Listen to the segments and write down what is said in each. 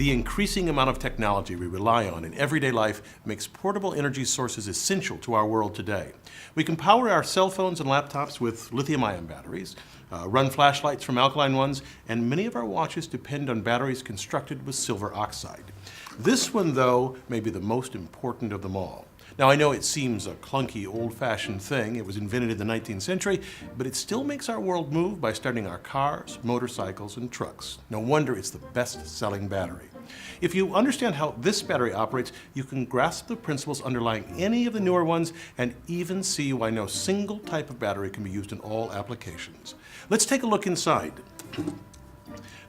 The increasing amount of technology we rely on in everyday life makes portable energy sources essential to our world today. We can power our cell phones and laptops with lithium-ion batteries, run flashlights from alkaline ones, and many of our watches depend on batteries constructed with silver oxide. This one, though, may be the most important of them all. Now, I know it seems a clunky, old-fashioned thing. It was invented in the 19th century, but it still makes our world move by starting our cars, motorcycles, and trucks. No wonder it's the best-selling battery. If you understand how this battery operates, you can grasp the principles underlying any of the newer ones and even see why no single type of battery can be used in all applications. Let's take a look inside.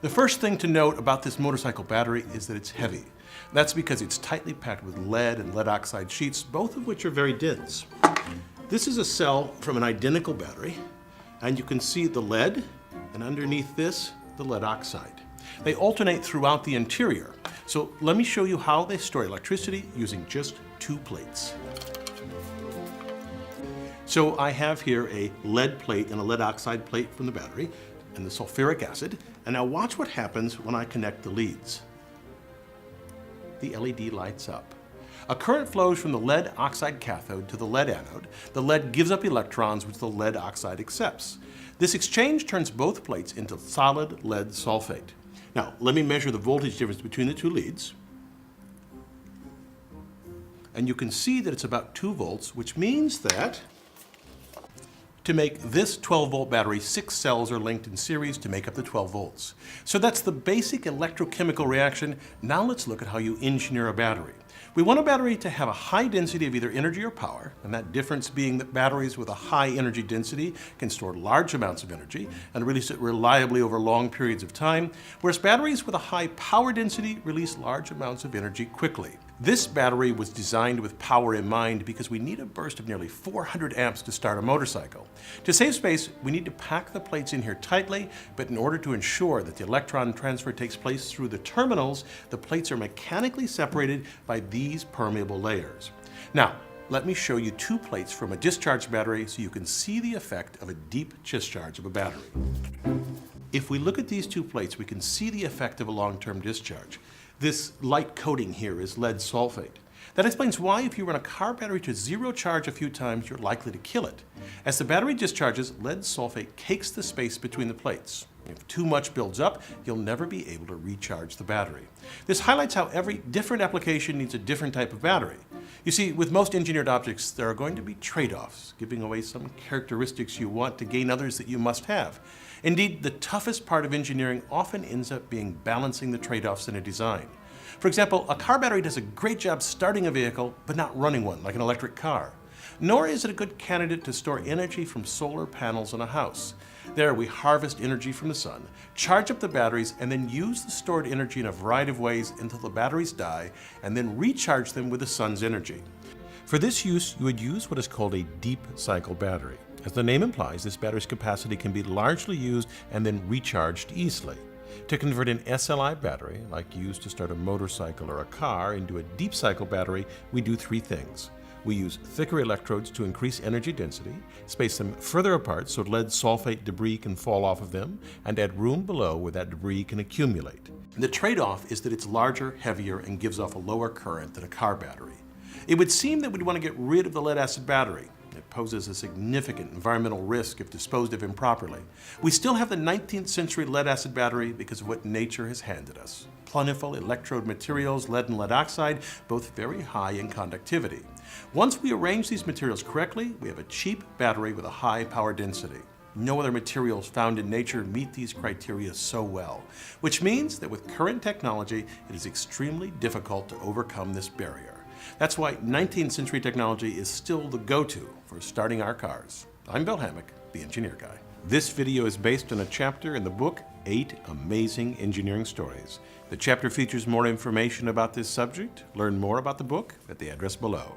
The first thing to note about this motorcycle battery is that it's heavy. That's because it's tightly packed with lead and lead oxide sheets, both of which are very dense. This is a cell from an identical battery, and you can see the lead, and underneath this, the lead oxide. They alternate throughout the interior. So let me show you how they store electricity using just 2 plates. So I have here a lead plate and a lead oxide plate from the battery, and the sulfuric acid. And now watch what happens when I connect the leads. The LED lights up. A current flows from the lead oxide cathode to the lead anode. The lead gives up electrons, which the lead oxide accepts. This exchange turns both plates into solid lead sulfate. Now, let me measure the voltage difference between the 2 leads. And you can see that it's about 2 volts, which means that to make this 12-volt battery, 6 cells are linked in series to make up the 12 volts. So that's the basic electrochemical reaction. Now let's look at how you engineer a battery. We want a battery to have a high density of either energy or power, and that difference being that batteries with a high energy density can store large amounts of energy and release it reliably over long periods of time, whereas batteries with a high power density release large amounts of energy quickly. This battery was designed with power in mind because we need a burst of nearly 400 amps to start a motorcycle. To save space, we need to pack the plates in here tightly, but in order to ensure that the electron transfer takes place through the terminals, the plates are mechanically separated by these permeable layers. Now, let me show you 2 plates from a discharged battery so you can see the effect of a deep discharge of a battery. If we look at these 2 plates, we can see the effect of a long-term discharge. This light coating here is lead sulfate. That explains why if you run a car battery to 0 charge a few times, you're likely to kill it. As the battery discharges, lead sulfate cakes the space between the plates. If too much builds up, you'll never be able to recharge the battery. This highlights how every different application needs a different type of battery. You see, with most engineered objects, there are going to be trade-offs, giving away some characteristics you want to gain others that you must have. Indeed, the toughest part of engineering often ends up being balancing the trade-offs in a design. For example, a car battery does a great job starting a vehicle, but not running one, like an electric car. Nor is it a good candidate to store energy from solar panels in a house. There, we harvest energy from the sun, charge up the batteries, and then use the stored energy in a variety of ways until the batteries die, and then recharge them with the sun's energy. For this use, you would use what is called a deep cycle battery. As the name implies, this battery's capacity can be largely used and then recharged easily. To convert an SLI battery, like used to start a motorcycle or a car, into a deep cycle battery, we do 3 things. We use thicker electrodes to increase energy density, space them further apart so lead sulfate debris can fall off of them, and add room below where that debris can accumulate. The trade-off is that it's larger, heavier, and gives off a lower current than a car battery. It would seem that we'd want to get rid of the lead-acid battery. It poses a significant environmental risk if disposed of improperly. We still have the 19th century lead-acid battery because of what nature has handed us. Plentiful electrode materials, lead and lead oxide, both very high in conductivity. Once we arrange these materials correctly, we have a cheap battery with a high power density. No other materials found in nature meet these criteria so well, which means that with current technology, it is extremely difficult to overcome this barrier. That's why 19th century technology is still the go-to for starting our cars. I'm Bill Hammack, the Engineer Guy. This video is based on a chapter in the book, 8 Amazing Engineering Stories. The chapter features more information about this subject. Learn more about the book at the address below.